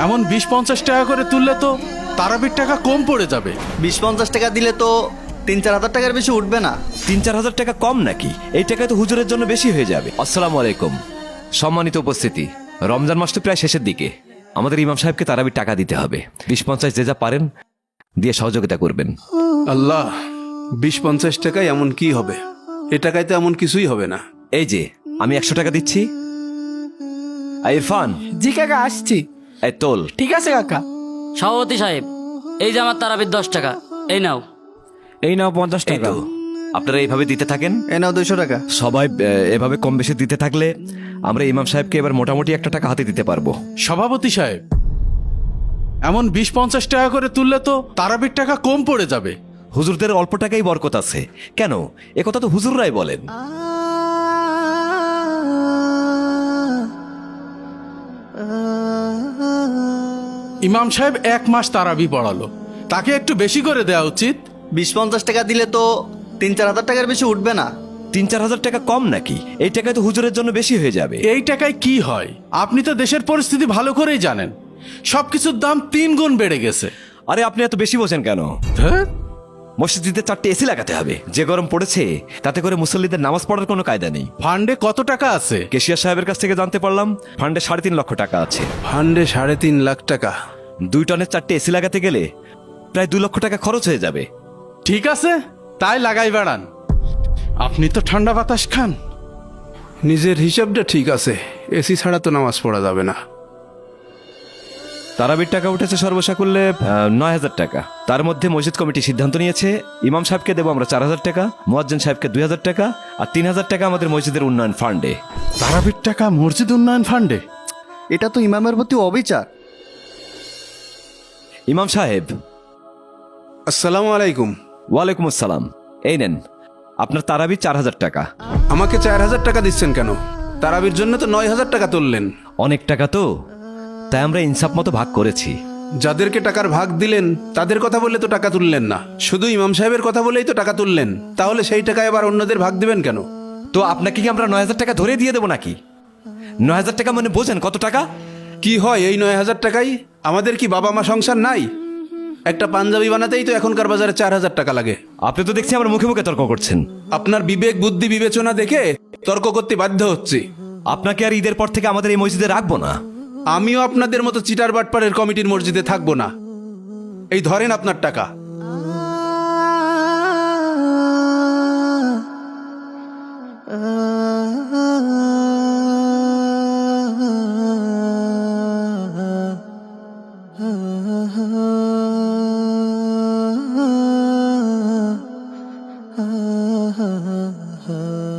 এমন 20-50 টাকা করে তুললে তো তারাবির টাকা কম পড়ে যাবে। 20-50 টাকা দিলে তো 3-4 হাজার টাকার বেশি উঠবে না। 3-4 হাজার টাকা কম নাকি? এই টাকায় তো হুজুরের জন্য বেশি হয়ে যাবে। আসসালামু আলাইকুম। সম্মানিত উপস্থিতি, রমজান মাস তো প্রায় শেষের দিকে। আমাদের ইমাম সাহেবকে তারাবির টাকা দিতে হবে। 20-50 যে যা পারেন দিয়ে সহযোগিতা করবেন। আল্লাহ, 20-50 টাকায় এমন কি হবে? এ টাকায় তো এমন কিছুই হবে না। এই যে আমি 100 টাকা দিচ্ছি। ইরফান, জি কাকা, আসছি। এই তোল। ঠিক আছে কাকা। সভাপতি সাহেব, এই যে আমার তারাবির 10 টাকা, এই নাও। এই নাও 50 এই টাকা। তো, আপনারা এইভাবে দিতে থাকেন। এ নাও 200 টাকা। সবাই এভাবে কম বেশি দিতে থাকলে আমরা ইমাম সাহেবকে এবার মোটামুটি একটা টাকা হাতে দিতে পারবো। সভাপতি সাহেব, এমন 20-50 টাকা করে তুললে তো তারাবির টাকা কম পড়ে যাবে। হুজুরদের অল্প টাকাই বরকত আছে। কেন? একথা তো হুজুররাই বলেন। ইমাম সাহেব 1 মাস তারাবি পড়ালো, তাকে একটু বেশি করে দেওয়া উচিত। 20-50 টাকা দিলে তো 3-4 হাজার টাকার বেশি উঠবে না। 3-4 হাজার টাকা কম নাকি? এই টাকায় তো হুজুরের জন্য বেশি হয়ে যাবে। এই টাকায় কি হয়? আপনি তো দেশের পরিস্থিতি ভালো করেই জানেন, সবকিছুর দাম 3 গুণ বেড়ে গেছে। আরে আপনি এত বেশি বোঝেন কেন? ধ্যাৎ, মসজিদে 4টে এসি লাগাতে হবে। যে গরম পড়েছে, তাতে করে মুসল্লিদের নামাজ পড়ার কোনো কায়দা নেই। ফান্ডে কত টাকা আছে? কেশিয়ার সাহেবের কাছ থেকে জানতে পারলাম ফান্ডে 3.5 লক্ষ টাকা আছে। ফান্ডে 3.5 লাখ টাকা? 2 টনের 4টে এসি লাগাতে গেলে প্রায় 2 লক্ষ টাকা খরচ হয়ে যাবে। ঠিক আছে, তাই লাগাই বেড়ান। আপনি তো ঠান্ডা বাতাস খান। নিজের হিসাবটা ঠিক আছে, এসি ছাড়া তো নামাজ পড়া যাবে না। তারাবির টাকা উঠেছে সর্বসাকুল্যে 9,000 টাকা। তার মধ্যে মসজিদ কমিটি সিদ্ধান্ত নিয়েছে ইমাম সাহেবকে দেবো আমরা 4,000 টাকা, মুয়াজ্জিন সাহেবকে 2,000 টাকা আর 3,000 টাকা আমাদের মসজিদের উন্নয়ন ফান্ডে। তারাবির টাকা মসজিদ উন্নয়ন ফান্ডে? এটা তো ইমামের প্রতি অবিচার। ইমাম সাহেব। আসসালামু আলাইকুম। ওয়ালাইকুম আসসালাম। এই নেন আপনার তারাবি 4,000 টাকা। আমাকে 4,000 টাকা দিচ্ছেন কেন? তারাবির জন্য তো 9,000 টাকা তুললেন। অনেক টাকা তো, তাই আমরা ইনসাফ মতো ভাগ করেছি। যাদেরকে টাকার ভাগ দিলেন তাদের কথা বলে তো টাকা তুললেন না, শুধু ইমাম সাহেবের কথা বলেই তো টাকা তুললেন। তাহলে সেই টাকা এবার অন্যদের ভাগ দিবেন কেন? তো আপনাকে কি আমরা 9,000 টাকা ধরে দিয়ে দেবো নাকি? 9,000 টাকা মানে বোঝেন কত টাকা? কি হয় এই 9,000 টাকাই? আমাদের কি বাবা মা সংসার নাই? একটা পাঞ্জাবি বানাতেই তো এখনকার বাজারে 4,000 টাকা লাগে। আপনি তো দেখছি আমার মুখে মুখে তর্ক করছেন। আপনার বিবেক বুদ্ধি বিবেচনা দেখে তর্ক করতে বাধ্য হচ্ছি। আপনাকে আর ঈদের পর থেকে আমাদের এই মসজিদে রাখবো না। আমিও আপনাদের মতো চিটার বাটপাড়ের কমিটির মসজিদে থাকবো না। এই ধরেন আপনার টাকা। ha ha ha